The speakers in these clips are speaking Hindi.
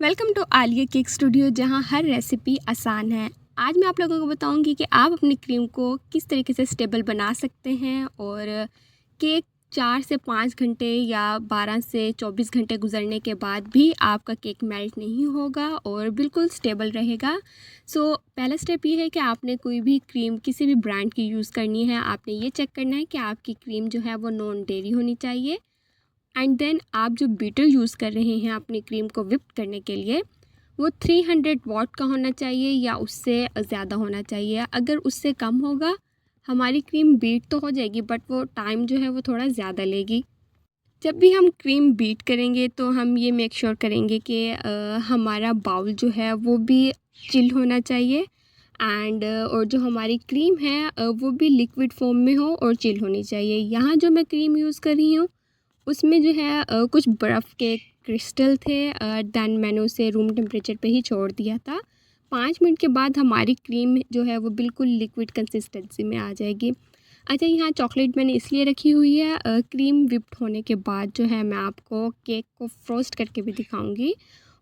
Welcome to Alia cake studio, जहां हर रेसिपी आसान है। आज मैं आप लोगों को बताऊंगी कि आप अपनी क्रीम को किस तरीके से स्टेबल बना सकते हैं और केक 4 से 5 घंटे या 12 से 24 घंटे गुजरने के बाद भी आपका केक मेल्ट नहीं होगा और बिल्कुल स्टेबल रहेगा। पहला स्टेप ये है कि आपने कोई भी क्रीम किसी भी ब्रांड की यूज़ करनी है। आपने ये चेक करना है कि आपकी क्रीम जो है वो नॉन डेयरी होनी चाहिए। एंड देन आप जो बीटर यूज़ कर रहे हैं अपनी क्रीम को विप करने के लिए, वो 300 वाट का होना चाहिए या उससे ज़्यादा होना चाहिए। अगर उससे कम होगा, हमारी क्रीम बीट तो हो जाएगी बट वो टाइम जो है वो थोड़ा ज़्यादा लेगी। जब भी हम क्रीम बीट करेंगे तो हम ये मेक श्योर करेंगे कि हमारा बाउल जो है वो भी चिल होना चाहिए एंड और जो हमारी क्रीम है वो भी लिक्विड फॉर्म में हो और चिल होनी चाहिए। यहाँ जो मैं क्रीम यूज़ कर रही हूँ उसमें जो है कुछ बर्फ़ के क्रिस्टल थे। दैन मैंने उसे रूम टेम्परेचर पे ही छोड़ दिया था। 5 मिनट के बाद हमारी क्रीम जो है वो बिल्कुल लिक्विड कंसिस्टेंसी में आ जाएगी। अच्छा, यहाँ चॉकलेट मैंने इसलिए रखी हुई है, क्रीम विप्ड होने के बाद जो है मैं आपको केक को फ्रोस्ट करके भी दिखाऊंगी।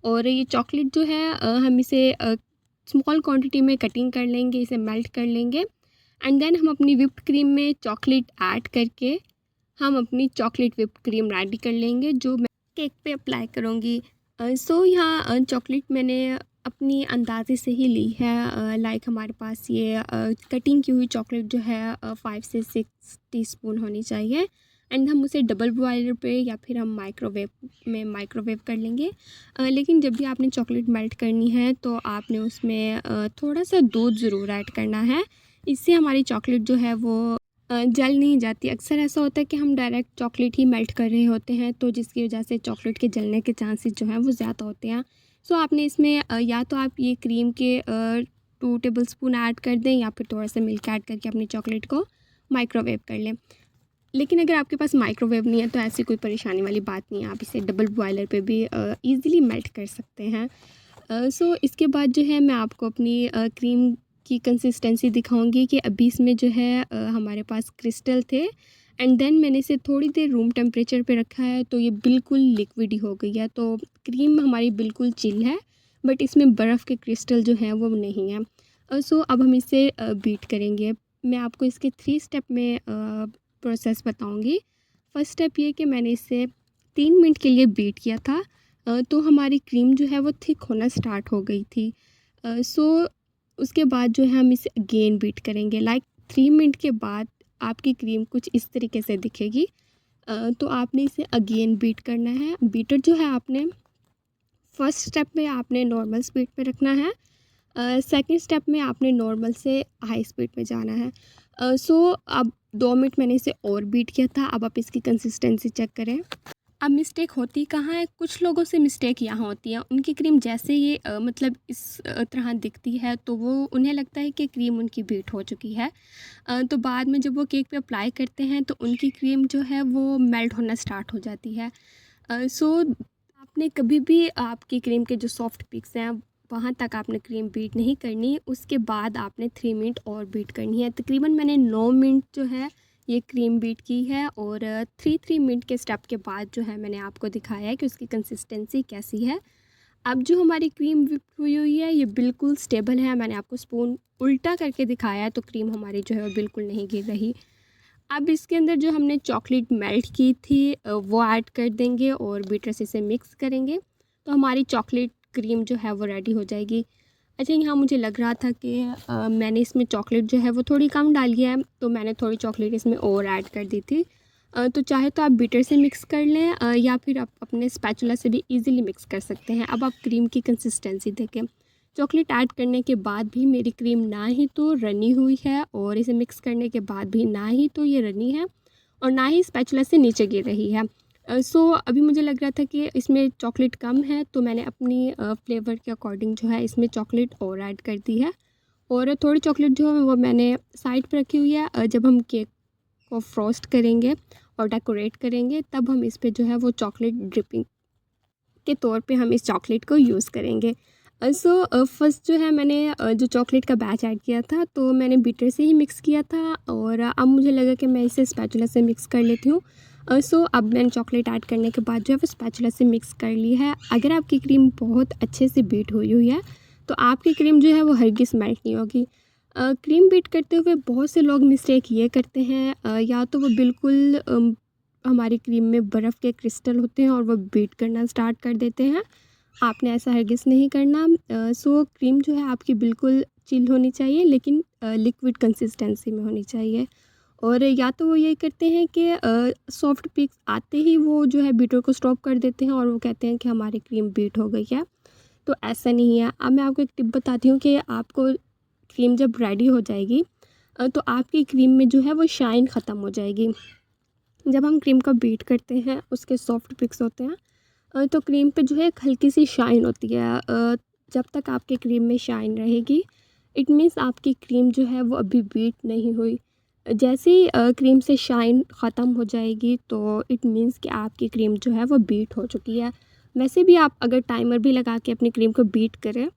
और ये चॉकलेट जो है हम इसे स्मॉल क्वांटिटी में कटिंग कर लेंगे, इसे मेल्ट कर लेंगे एंड देन हम अपनी विप्ड क्रीम में चॉकलेट ऐड करके हम अपनी चॉकलेट विप क्रीम रेडी कर लेंगे, जो मैं केक पे अप्लाई करूँगी। यहाँ चॉकलेट मैंने अपनी अंदाज़े से ही ली है। लाइक हमारे पास ये कटिंग की हुई चॉकलेट जो है 5 से 6 टीस्पून होनी चाहिए एंड हम उसे डबल बॉयलर पे या फिर हम माइक्रोवेव कर लेंगे। लेकिन जब भी आपने चॉकलेट मेल्ट करनी है तो आपने उसमें थोड़ा सा दूध ज़रूर ऐड करना है। इससे हमारी चॉकलेट जो है वो जल नहीं जाती। अक्सर ऐसा होता है कि हम डायरेक्ट चॉकलेट ही मेल्ट कर रहे होते हैं, तो जिसकी वजह से चॉकलेट के जलने के चांसेस जो हैं वो ज़्यादा होते हैं। आपने इसमें या तो आप ये क्रीम के 2 टेबलस्पून ऐड कर दें या फिर थोड़ा सा मिल्क ऐड करके अपनी चॉकलेट को माइक्रोवेव कर लें। लेकिन अगर आपके पास माइक्रोवेव नहीं है तो ऐसी कोई परेशानी वाली बात नहीं है, आप इसे डबल बॉयलर पे भी ईज़िली मेल्ट कर सकते हैं। इसके बाद जो है मैं आपको अपनी क्रीम की कंसिस्टेंसी दिखाऊंगी कि अभी इसमें जो है हमारे पास क्रिस्टल थे एंड देन मैंने इसे थोड़ी देर रूम टेम्परेचर पे रखा है तो ये बिल्कुल लिक्विड ही हो गई है। तो क्रीम हमारी बिल्कुल चिल है बट इसमें बर्फ़ के क्रिस्टल जो हैं वो नहीं है। अब हम इसे बीट करेंगे। मैं आपको इसके 3 स्टेप में प्रोसेस बताऊंगी। फर्स्ट स्टेप ये कि मैंने इसे 3 मिनट के लिए बीट किया था, तो हमारी क्रीम जो है वो थिक होना स्टार्ट हो गई थी। उसके बाद जो है हम इसे अगेन बीट करेंगे। लाइक 3 मिनट के बाद आपकी क्रीम कुछ इस तरीके से दिखेगी। तो आपने इसे अगेन बीट करना है। बीटर जो है आपने फर्स्ट स्टेप में आपने नॉर्मल स्पीड पे रखना है, सेकंड स्टेप में आपने नॉर्मल से हाई स्पीड में जाना है। अब 2 मिनट मैंने इसे और बीट किया था। अब आप इसकी कंसिस्टेंसी चेक करें। अब मिस्टेक होती कहाँ है, कुछ लोगों से मिस्टेक यहाँ होती है, उनकी क्रीम जैसे ये मतलब इस तरह दिखती है तो वो उन्हें लगता है कि क्रीम उनकी बीट हो चुकी है। तो बाद में जब वो केक पे अप्लाई करते हैं तो उनकी क्रीम जो है वो मेल्ट होना स्टार्ट हो जाती है। आपने कभी भी आपकी क्रीम के जो सॉफ्ट पिक्स हैं वहाँ तक आपने क्रीम बीट नहीं करनी। उसके बाद आपने 3 मिनट और बीट करनी है। तकरीबन मैंने 9 मिनट जो है ये क्रीम बीट की है और 3 मिनट के स्टेप के बाद जो है मैंने आपको दिखाया है कि उसकी कंसिस्टेंसी कैसी है। अब जो हमारी क्रीम विप हुई है ये बिल्कुल स्टेबल है। मैंने आपको स्पून उल्टा करके दिखाया है तो क्रीम हमारी जो है वो बिल्कुल नहीं गिर रही। अब इसके अंदर जो हमने चॉकलेट मेल्ट की थी वो ऐड कर देंगे और बीटर से इसे मिक्स करेंगे तो हमारी चॉकलेट क्रीम जो है वो रेडी हो जाएगी। अच्छा, यहाँ मुझे लग रहा था कि मैंने इसमें चॉकलेट जो है वो थोड़ी कम डाली है, तो मैंने थोड़ी चॉकलेट इसमें और ऐड कर दी थी। तो चाहे तो आप बीटर से मिक्स कर लें या फिर आप अपने स्पैचुला से भी इजीली मिक्स कर सकते हैं। अब आप क्रीम की कंसिस्टेंसी देखें। चॉकलेट ऐड करने के बाद भी मेरी क्रीम ना ही तो रनी हुई है और इसे मिक्स करने के बाद भी ना ही तो ये रनी है और ना ही स्पैचुला से नीचे गिर रही है। अभी मुझे लग रहा था कि इसमें चॉकलेट कम है तो मैंने अपनी फ्लेवर के अकॉर्डिंग जो है इसमें चॉकलेट और ऐड कर दी है और थोड़ी चॉकलेट जो है वो मैंने साइड पर रखी हुई है। जब हम केक को फ्रोस्ट करेंगे और डेकोरेट करेंगे तब हम इस पे जो है वो चॉकलेट ड्रिपिंग के तौर पे हम इस चॉकलेट को यूज़ करेंगे। फर्स्ट जो है मैंने जो चॉकलेट का बैच ऐड किया था तो मैंने बीटर से ही मिक्स किया था और अब मुझे लगा कि मैं इसे स्पैचुला से मिक्स कर लेती हूँ। सो अब मैंने चॉकलेट ऐड करने के बाद जो है वो स्पैचुला से मिक्स कर ली है। अगर आपकी क्रीम बहुत अच्छे से बीट हुई हुई है तो आपकी क्रीम जो है वो हरगिज़ मेल्ट नहीं होगी। क्रीम बीट करते हुए बहुत से लोग मिस्टेक ये करते हैं, या तो वो बिल्कुल हमारी क्रीम में बर्फ़ के क्रिस्टल होते हैं और वो बीट करना स्टार्ट कर देते हैं। आपने ऐसा हरगिज़ नहीं करना। सो क्रीम जो है आपकी बिल्कुल चिल होनी चाहिए, लेकिन लिक्विड कंसिस्टेंसी में होनी चाहिए। और या तो वो ये करते हैं कि सॉफ्ट पीक्स आते ही वो जो है बीटर को स्टॉप कर देते हैं और वो कहते हैं कि हमारी क्रीम बीट हो गई है। तो ऐसा नहीं है। अब मैं आपको एक टिप बताती हूँ कि आपको क्रीम जब रेडी हो जाएगी तो आपकी क्रीम में जो है वो शाइन ख़त्म हो जाएगी। जब हम क्रीम को बीट करते हैं उसके सॉफ्ट पिक्स होते हैं, तो क्रीम पे जो है एक हल्की सी शाइन होती है। जब तक आपके क्रीम में शाइन रहेगी इट मीन्स आपकी क्रीम जो है वो अभी बीट नहीं हुई। जैसे ही क्रीम से शाइन ख़त्म हो जाएगी तो इट मीन्स कि आपकी क्रीम जो है वो बीट हो चुकी है। वैसे भी आप अगर टाइमर भी लगा के अपनी क्रीम को बीट करें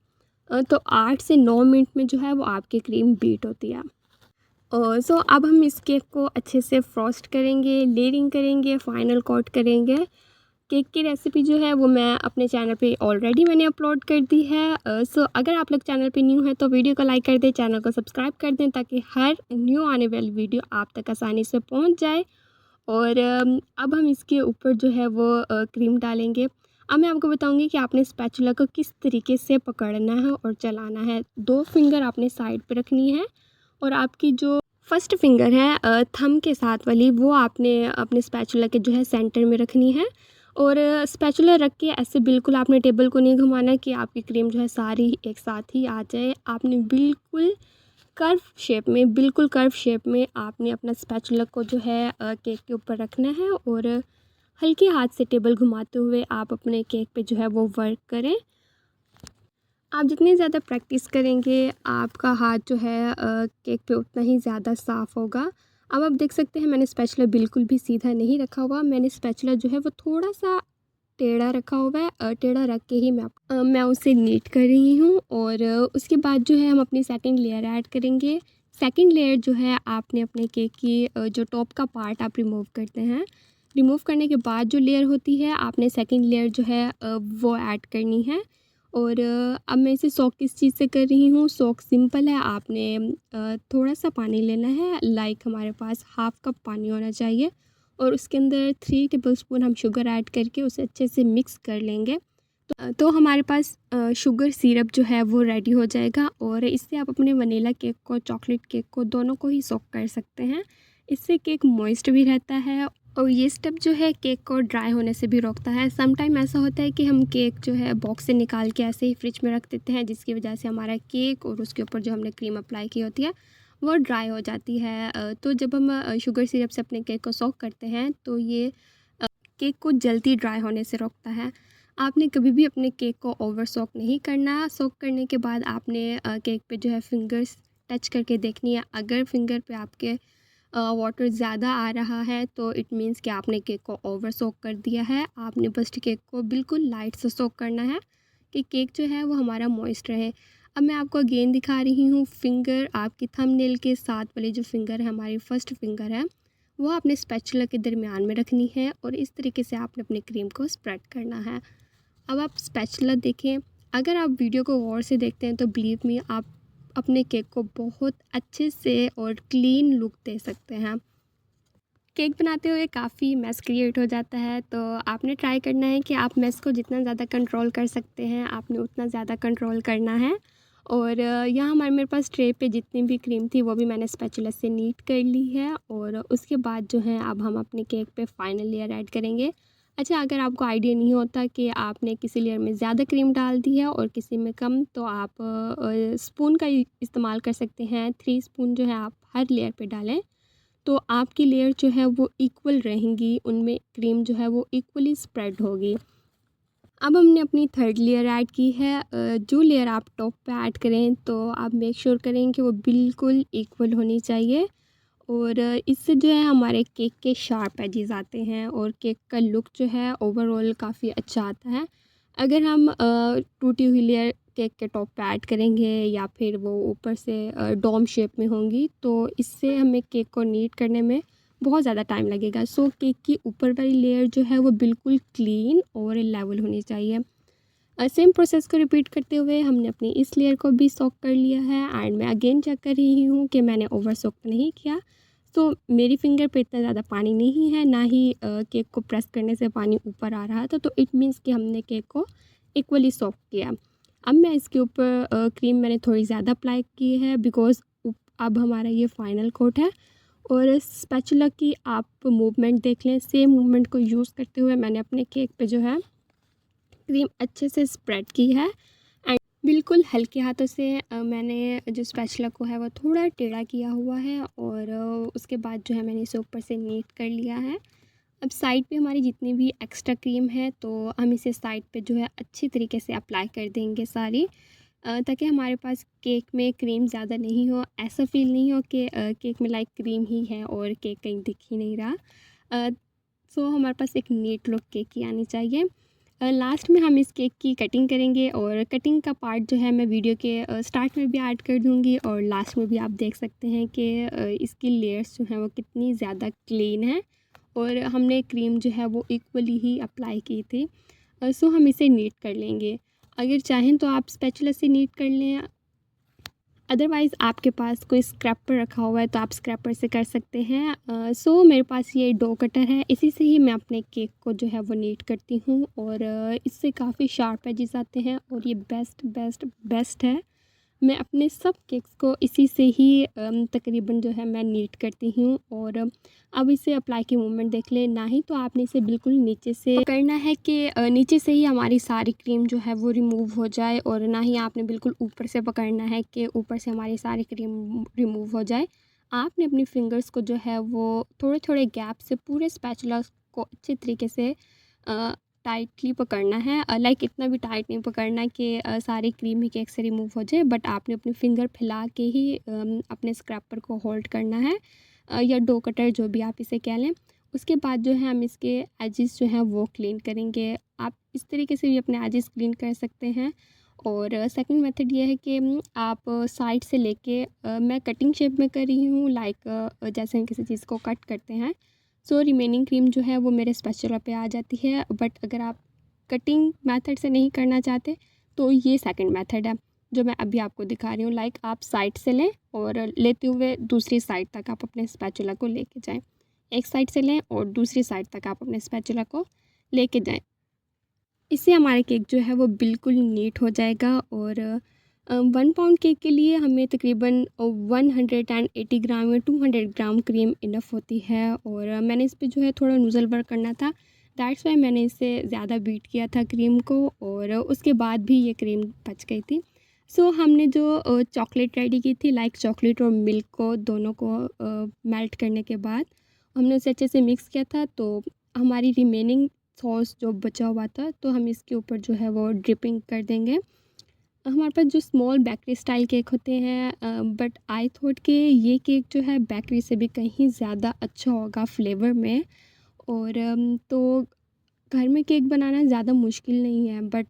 तो 8 से 9 मिनट में जो है वो आपकी क्रीम बीट होती है। सो अब हम इस केक को अच्छे से फ्रॉस्ट करेंगे, लेयरिंग करेंगे, फाइनल कोट करेंगे। केक की रेसिपी जो है वो मैं अपने चैनल पे ऑलरेडी मैंने अपलोड कर दी है। सो अगर आप लोग चैनल पे न्यू हैं तो वीडियो को लाइक कर दें, चैनल को सब्सक्राइब कर दें ताकि हर न्यू आने वाली वीडियो आप तक आसानी से पहुंच जाए। और अब हम इसके ऊपर जो है वो क्रीम डालेंगे। अब मैं आपको बताऊंगी कि आपने स्पैचुला को किस तरीके से पकड़ना है और चलाना है। 2 फिंगर आपने साइड पे रखनी है और आपकी जो फर्स्ट फिंगर है थंब के साथ वाली वो आपने अपने स्पैचुला के जो है सेंटर में रखनी है। और स्पैचुला रख के ऐसे बिल्कुल आपने टेबल को नहीं घुमाना कि आपकी क्रीम जो है सारी एक साथ ही आ जाए। आपने बिल्कुल कर्व शेप में आपने अपना स्पैचुला को जो है केक के ऊपर रखना है और हल्के हाथ से टेबल घुमाते हुए आप अपने केक पे जो है वो वर्क करें। आप जितनी ज़्यादा प्रैक्टिस करेंगे आपका हाथ जो है केक पे उतना ही ज़्यादा साफ़ होगा। अब आप देख सकते हैं मैंने स्पैचुला बिल्कुल भी सीधा नहीं रखा हुआ, मैंने स्पैचुला जो है वो थोड़ा सा टेढ़ा रखा हुआ है। टेढ़ा रख के ही मैं उसे नीट कर रही हूँ। और उसके बाद जो है हम अपनी सेकंड लेयर ऐड करेंगे। सेकंड लेयर जो है आपने अपने केक की जो टॉप का पार्ट आप रिमूव करते हैं, रिमूव करने के बाद जो लेयर होती है आपने सेकंड लेयर जो है वो ऐड करनी है। और अब मैं इसे सोक किस चीज़ से कर रही हूँ, सोक सिंपल है। आपने थोड़ा सा पानी लेना है, लाइक हमारे पास हाफ़ कप पानी होना चाहिए और उसके अंदर 3 टेबलस्पून हम शुगर ऐड करके उसे अच्छे से मिक्स कर लेंगे। तो हमारे पास शुगर सिरप जो है वो रेडी हो जाएगा और इससे आप अपने वनीला केक को, चॉकलेट केक को दोनों को ही सोक कर सकते हैं। इससे केक मॉइस्ट भी रहता है और ये स्टेप जो है केक को ड्राई होने से भी रोकता है। सम टाइम ऐसा होता है कि हम केक जो है बॉक्स से निकाल के ऐसे ही फ्रिज में रख देते हैं, जिसकी वजह से हमारा केक और उसके ऊपर जो हमने क्रीम अप्लाई की होती है वो ड्राई हो जाती है। तो जब हम शुगर सिरप से अपने केक को सोक करते हैं तो ये केक को जल्दी ड्राई होने से रोकता है। आपने कभी भी अपने केक को ओवर सोक नहीं करना। सोक करने के बाद आपने केक पे जो है फिंगर्स टच करके देखनी है। अगर फिंगर पे आपके वाटर ज़्यादा आ रहा है तो इट मीन्स कि आपने केक को ओवर सोक कर दिया है। आपने बस केक को बिल्कुल लाइट से सोक करना है कि केक जो है वो हमारा मॉइस्ट रहे। अब मैं आपको अगेन दिखा रही हूँ, फिंगर आपकी थंबनेल के साथ वाली जो फिंगर है, हमारी फर्स्ट फिंगर है, वो आपने स्पैचुला के दरमियान में रखनी है और इस तरीके से आपने अपनी क्रीम को स्प्रेड करना है। अब आप स्पैचुला देखें, अगर आप वीडियो को गौर से देखते हैं तो बिलीव मी आप अपने केक को बहुत अच्छे से और क्लीन लुक दे सकते हैं। केक बनाते हुए काफ़ी मेस क्रिएट हो जाता है, तो आपने ट्राई करना है कि आप मेस को जितना ज़्यादा कंट्रोल कर सकते हैं आपने उतना ज़्यादा कंट्रोल करना है। और यहाँ मेरे पास ट्रे पे जितनी भी क्रीम थी वो भी मैंने स्पैचुला से नीट कर ली है। और उसके बाद जो है अब हम अपने केक पे फाइनल लेयर ऐड करेंगे। अच्छा, अगर आपको आइडिया नहीं होता कि आपने किसी लेयर में ज़्यादा क्रीम डाल दी है और किसी में कम, तो आप स्पून का इस्तेमाल कर सकते हैं। 3 स्पून जो है आप हर लेयर पे डालें तो आपकी लेयर जो है वो इक्वल रहेंगी, उनमें क्रीम जो है वो इक्वली स्प्रेड होगी। अब हमने अपनी थर्ड लेयर ऐड की है। जो लेयर आप टॉप पे ऐड करें तो आप मेक श्योर करें कि वो बिल्कुल इक्वल होनी चाहिए। और इससे जो है हमारे केक के शार्प एजेस आते हैं और केक का लुक जो है ओवरऑल काफ़ी अच्छा आता है। अगर हम टूटी हुई लेयर केक के टॉप पे ऐड करेंगे या फिर वो ऊपर से डोम शेप में होंगी तो इससे हमें केक को नीट करने में बहुत ज़्यादा टाइम लगेगा। सो केक की ऊपर वाली लेयर जो है वो बिल्कुल क्लीन और लेवल होनी चाहिए। सेम प्रोसेस को रिपीट करते हुए हमने अपनी इस लेयर को भी सोक कर लिया है एंड मैं अगेन चेक कर रही हूँ कि मैंने ओवर सोक नहीं किया। सो मेरी फिंगर पे इतना ज़्यादा पानी नहीं है, ना ही केक को प्रेस करने से पानी ऊपर आ रहा था, तो इट मीन्स कि हमने केक को इक्वली सोक किया। अब मैं इसके ऊपर क्रीम मैंने थोड़ी ज़्यादा अप्लाई की है बिकॉज़ अब हमारा ये फाइनल कोट है। और स्पैचुला की आप मूवमेंट देख लें, सेम मूवमेंट को यूज़ करते हुए मैंने अपने केक पे जो है क्रीम अच्छे से स्प्रेड की है एंड बिल्कुल हल्के हाथों से मैंने जो स्पैचुला को है वो थोड़ा टेढ़ा किया हुआ है और उसके बाद जो है मैंने इसे ऊपर से नीट कर लिया है। अब साइड पे हमारी जितनी भी एक्स्ट्रा क्रीम है तो हम इसे साइड पे जो है अच्छी तरीके से अप्लाई कर देंगे सारी, ताकि हमारे पास केक में क्रीम ज़्यादा नहीं हो, ऐसा फ़ील नहीं हो कि केक में लाइक क्रीम ही है और केक कहीं दिख ही नहीं रहा। सो हमारे पास एक नीट लुक केक की आनी चाहिए। लास्ट में हम इस केक की कटिंग करेंगे और कटिंग का पार्ट जो है मैं वीडियो के स्टार्ट में भी ऐड कर दूँगी और लास्ट में भी आप देख सकते हैं कि इसकी लेयर्स जो हैं वो कितनी ज़्यादा क्लीन है और हमने क्रीम जो है वो इक्वली ही अप्लाई की थी। सो हम इसे नीट कर लेंगे। अगर चाहें तो आप स्पैचुला से नीट कर लें, अदरवाइज़ आपके पास कोई स्क्रैपर रखा हुआ है तो आप स्क्रैपर से कर सकते हैं। सो मेरे पास ये डो कटर है, इसी से ही मैं अपने केक को जो है वो नीट करती हूँ और इससे काफ़ी शार्प एजेस आते हैं और ये बेस्ट बेस्ट बेस्ट है। मैं अपने सब केक्स को इसी से ही तकरीबन जो है मैं नीट करती हूँ और अब इसे अप्लाई की मूवमेंट देख लें, ना ही तो आपने इसे बिल्कुल नीचे से पकड़ना है कि नीचे से ही हमारी सारी क्रीम जो है वो रिमूव हो जाए और ना ही आपने बिल्कुल ऊपर से पकड़ना है कि ऊपर से हमारी सारी क्रीम रिमूव हो जाए। आपने अपनी फिंगर्स को जो है वो थोड़े थोड़े गैप से पूरे स्पैचुला को अच्छे तरीके से टाइटली पकड़ना है। लाइक इतना भी टाइट नहीं पकड़ना कि सारी क्रीम ही केक से रिमूव हो जाए, बट आपने अपनी फिंगर फैला के ही अपने स्क्रैपर को होल्ड करना है, या डो कटर जो भी आप इसे कह लें। उसके बाद जो है हम इसके एजेस जो हैं वो क्लीन करेंगे। आप इस तरीके से भी अपने एजेस क्लीन कर सकते हैं। और सेकंड मेथड ये है कि आप साइड से लेके मैं कटिंग शेप में कर रही हूँ, लाइक जैसे हम किसी चीज़ को कट करते हैं। सो रिमेनिंग क्रीम जो है वो मेरे स्पैचुला पे आ जाती है, बट अगर आप कटिंग मेथड से नहीं करना चाहते तो ये सेकंड मेथड है जो मैं अभी आपको दिखा रही हूँ। लाइक आप साइड से लें और लेते हुए दूसरी साइड तक आप अपने स्पैचुला को लेके जाएं। एक साइड से लें और दूसरी साइड तक आप अपने स्पैचुला को लेके जाएं। इससे हमारा केक जो है वो बिल्कुल नीट हो जाएगा। और 1 पाउंड केक के लिए हमें तकरीबन 180 ग्राम या 200 ग्राम क्रीम इनफ होती है। और मैंने इस पे जो है थोड़ा नूज़ल वर्क करना था, दैट्स वाई मैंने इसे ज़्यादा बीट किया था क्रीम को, और उसके बाद भी ये क्रीम बच गई थी। सो हमने जो चॉकलेट रेडी की थी, लाइक चॉकलेट और मिल्क को दोनों को मेल्ट करने के बाद हमने उसे अच्छे से मिक्स किया था, तो हमारी रिमेनिंग सॉस जो बचा हुआ था तो हम इसके ऊपर जो है वो ड्रिपिंग कर देंगे। हमारे पास जो स्मॉल बेकरी स्टाइल केक होते हैं, बट आई थॉट कि ये केक जो है बेकरी से भी कहीं ज़्यादा अच्छा होगा फ्लेवर में। और तो घर में केक बनाना ज़्यादा मुश्किल नहीं है, बट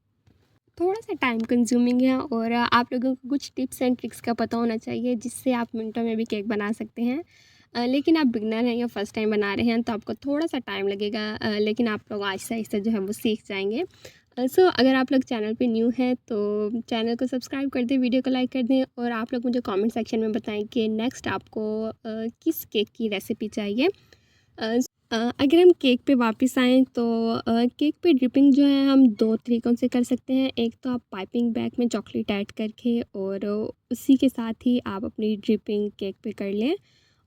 थोड़ा सा टाइम कंज्यूमिंग है। और आप लोगों को कुछ टिप्स एंड ट्रिक्स का पता होना चाहिए जिससे आप मिनटों में भी केक बना सकते हैं। लेकिन आप बिगनर हैं या फर्स्ट टाइम बना रहे हैं तो आपको थोड़ा सा टाइम लगेगा, लेकिन आप लोग आहिस्ता आहिस्ता जो है वो सीख जाएंगे। सो अगर आप लोग चैनल पे न्यू हैं तो चैनल को सब्सक्राइब कर दें, वीडियो को लाइक कर दें, और आप लोग मुझे कमेंट सेक्शन में बताएं कि नेक्स्ट आपको किस केक की रेसिपी चाहिए। अगर हम केक पे वापस आएँ तो केक पे ड्रिपिंग जो है हम 2 तरीक़ों से कर सकते हैं। एक तो आप पाइपिंग बैग में चॉकलेट ऐड करके और उसी के साथ ही आप अपनी ड्रिपिंग केक पे कर लें।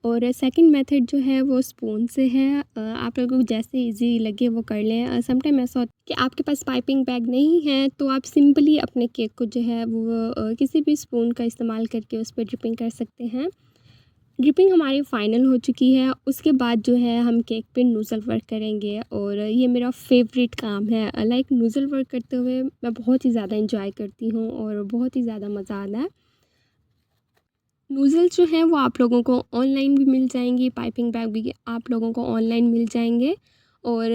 और सेकंड मेथड जो है वो स्पून से है। आप लोगों को जैसे ईज़ी लगे वो कर लें। समटाइम ऐसा होता है कि आपके पास पाइपिंग बैग नहीं है तो आप सिंपली अपने केक को जो है वो किसी भी स्पून का इस्तेमाल करके उस पर ड्रिपिंग कर सकते हैं। ड्रिपिंग हमारी फ़ाइनल हो चुकी है, उसके बाद जो है हम केक पे नूज़ल वर्क करेंगे, और ये मेरा फेवरेट काम है। लाइक नूज़ल वर्क करते हुए मैं बहुत ही ज़्यादा एंजॉय करती हूँ और बहुत ही ज़्यादा मज़ा आता है। नूज़ल्स जो हैं वो आप लोगों को ऑनलाइन भी मिल जाएंगी, पाइपिंग बैग भी आप लोगों को ऑनलाइन मिल जाएंगे। और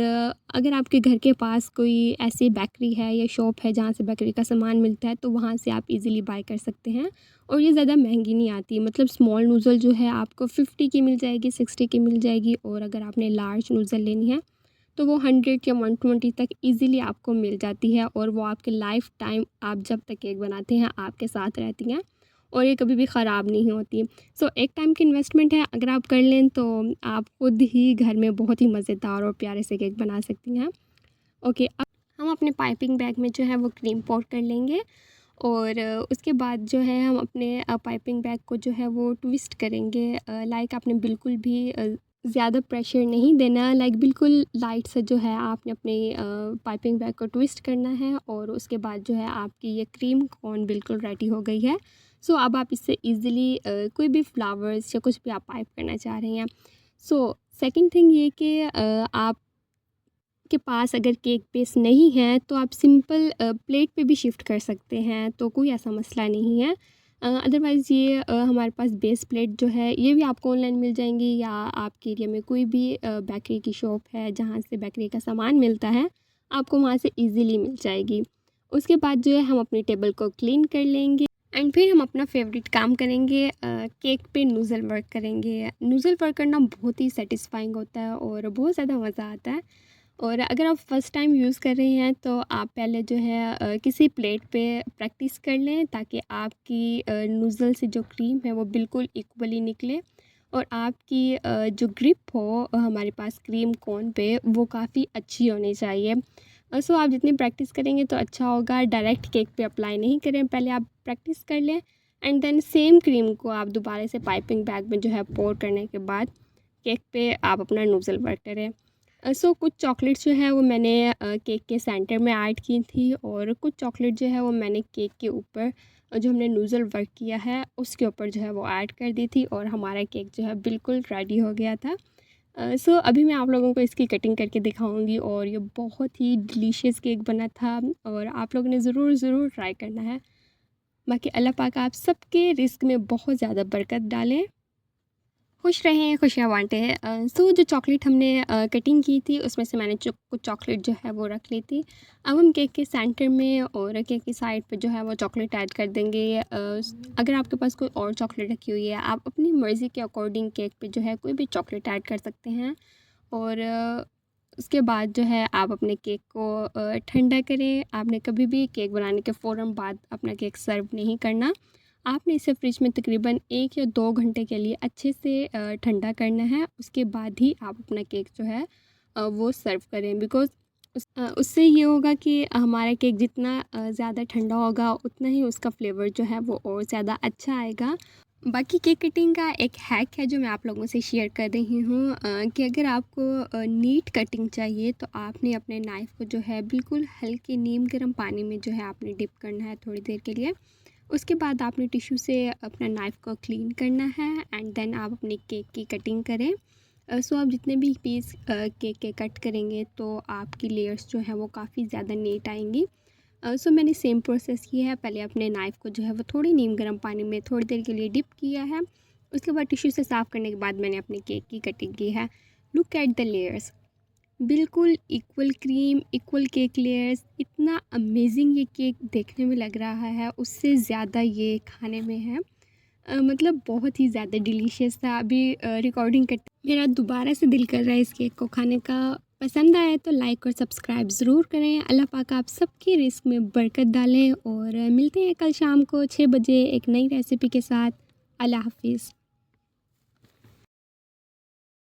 अगर आपके घर के पास कोई ऐसी बेकरी है या शॉप है जहाँ से बेकरी का सामान मिलता है तो वहाँ से आप इजीली बाय कर सकते हैं। और ये ज़्यादा महंगी नहीं आती, मतलब स्मॉल नूज़ल जो है आपको 50 की मिल जाएगी, 60 की मिल जाएगी। और अगर आपने लार्ज नूज़ल लेनी है तो वो 100 या 120 तक इजीली आपको मिल जाती है। और वो आपके लाइफ टाइम आप जब तक केक बनाते हैं आपके साथ रहती हैं और ये कभी भी ख़राब नहीं होती। सो एक टाइम की इन्वेस्टमेंट है, अगर आप कर लें तो आप खुद ही घर में बहुत ही मज़ेदार और प्यारे से केक बना सकती हैं। ओके, अब हम अपने पाइपिंग बैग में जो है वो क्रीम पोर कर लेंगे। और उसके बाद जो है हम अपने पाइपिंग बैग को जो है वो ट्विस्ट करेंगे। लाइक आपने बिल्कुल भी ज़्यादा प्रेशर नहीं देना, लाइक बिल्कुल लाइट से जो है आपने अपने पाइपिंग बैग को ट्विस्ट करना है। और उसके बाद जो है आपकी ये क्रीम कोन बिल्कुल रेडी हो गई है। सो अब आप इससे इजीली कोई भी फ्लावर्स या कुछ भी आप पाइप करना चाह रहे हैं। सो सेकंड थिंग ये कि आप के पास अगर केक बेस नहीं है तो आप सिंपल प्लेट पे भी शिफ्ट कर सकते हैं, तो कोई ऐसा मसला नहीं है। अदरवाइज़ ये हमारे पास बेस प्लेट जो है ये भी आपको ऑनलाइन मिल जाएंगी, या आपके एरिया में कोई भी बेकरी की शॉप है जहाँ से बेकरी का सामान मिलता है आपको वहाँ से इजीली मिल जाएगी। उसके बाद जो है हम अपनी टेबल को क्लीन कर लेंगे एंड फिर हम अपना फेवरेट काम करेंगे, केक पे नूज़ल वर्क करेंगे। नूज़ल वर्क करना बहुत ही सेटिस्फाइंग होता है और बहुत ज़्यादा मज़ा आता है। और अगर आप फर्स्ट टाइम यूज़ कर रहे हैं तो आप पहले जो है किसी प्लेट पे प्रैक्टिस कर लें ताकि आपकी नूज़ल से जो क्रीम है वो बिल्कुल इक्वली निकले और आपकी जो ग्रिप हो हमारे पास क्रीम कोन पे वो काफ़ी अच्छी होनी चाहिए। सो आप जितनी प्रैक्टिस करेंगे तो अच्छा होगा। डायरेक्ट केक पे अप्लाई नहीं करें, पहले आप प्रैक्टिस कर लें एंड देन सेम क्रीम को आप दोबारा से पाइपिंग बैग में जो है पोर करने के बाद केक पे आप अपना नूज़ल वर्क करें। सो कुछ चॉकलेट्स जो है वो मैंने केक के सेंटर में ऐड की थी और कुछ चॉकलेट जो है वो मैंने केक के ऊपर जो हमने नूज़ल वर्क किया है उसके ऊपर जो है वो ऐड कर दी थी और हमारा केक जो है बिल्कुल रेडी हो गया था। सो अभी मैं आप लोगों को इसकी कटिंग करके दिखाऊंगी और ये बहुत ही डिलीशियस केक बना था और आप लोगों ने ज़रूर ज़रूर ट्राई करना है। बाकी अल्लाह पाक आप सबके रिस्क में बहुत ज़्यादा बरकत डालें, खुश रहें, खुशियाँ बाँटें। सो जो चॉकलेट हमने कटिंग की थी उसमें से मैंने कुछ चॉकलेट जो है वो रख ली थी। अब हम केक के सेंटर में और केक की साइड पे जो है वो चॉकलेट ऐड कर देंगे। अगर आपके पास कोई और चॉकलेट रखी हुई है आप अपनी मर्ज़ी के अकॉर्डिंग केक पे जो है कोई भी चॉकलेट ऐड कर सकते हैं। और उसके बाद जो है आप अपने केक को ठंडा करें। आपने कभी भी केक बनाने के फ़ौरन बाद अपना केक सर्व नहीं करना। आपने इसे फ्रिज में तकरीबन 1 या 2 घंटे के लिए अच्छे से ठंडा करना है। उसके बाद ही आप अपना केक जो है वो सर्व करें, बिकॉज़ उससे ये होगा कि हमारा केक जितना ज़्यादा ठंडा होगा उतना ही उसका फ्लेवर जो है वो और ज़्यादा अच्छा आएगा। बाकी केक कटिंग का एक हैक है जो मैं आप लोगों से शेयर कर रही हूँ, कि अगर आपको नीट कटिंग चाहिए तो आपने अपने नाइफ़ को जो है बिल्कुल हल्के नीम गर्म पानी में जो है आपने डिप करना है थोड़ी देर के लिए। उसके बाद आपने टिश्यू से अपना नाइफ़ को क्लीन करना है एंड देन आप अपनी केक की कटिंग करें। सो आप जितने भी पीस केक के कट करेंगे तो आपकी लेयर्स जो है वो काफ़ी ज़्यादा नीट आएंगी। सो मैंने सेम प्रोसेस किया है, पहले अपने नाइफ़ को जो है वो थोड़ी नीम गर्म पानी में थोड़ी देर के लिए डिप किया है। उसके बाद टिश्यू से साफ़ करने के बाद मैंने अपने केक की कटिंग की है। लुक एट द लेयर्स, बिल्कुल equal cream, equal cake layers, इतना अमेजिंग ये केक देखने में लग रहा है उससे ज़्यादा ये खाने में है। मतलब बहुत ही ज़्यादा डिलीशियस था। अभी रिकॉर्डिंग करते मेरा दोबारा से दिल कर रहा है इस केक को खाने का। पसंद आया तो लाइक और सब्सक्राइब ज़रूर करें। अल्लाह पाक आप सबके रिस्क में बरकत डालें और मिलते हैं कल शाम को 6 बजे एक नई रेसिपी के साथ। अल्लाह हाफिज़।